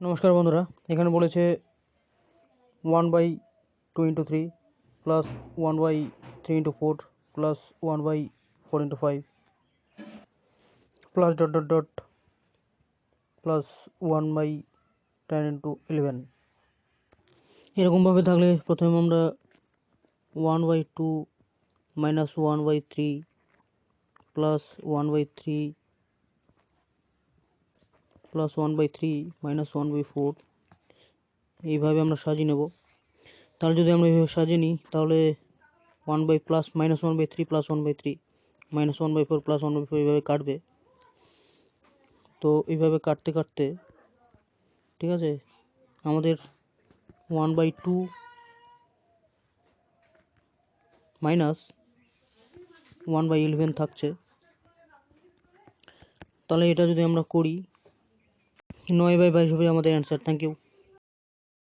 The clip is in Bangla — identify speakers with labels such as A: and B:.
A: নমস্কার বন্ধুরা, এখানে বলেছে 1/2 × 3 plus 1/3 × 4 plus 1/4 × 5 plus dot dot dot plus 1/10 × 11। এরকমভাবে থাকলে প্রথমে আমরা 1/2 মাইনাস 1/3 প্লাস 1/3 প্লাস 1/3 মাইনাস 1/4 এইভাবে আমরা সাজিয়ে নেব। তাহলে যদি আমরা এইভাবে সাজিয়ে নিই তাহলে 1 plus minus 1/3 plus 1/3 minus 1/4 plus 1/4 এইভাবে কাটবে। তো এইভাবে কাটতে কাটতে ঠিক আছে আমাদের 1/2 মাইনাস 1/11 থাকছে। তাহলে এটা যদি আমরা করি 9/22 হবে আমাদের অ্যান্সার। Thank you.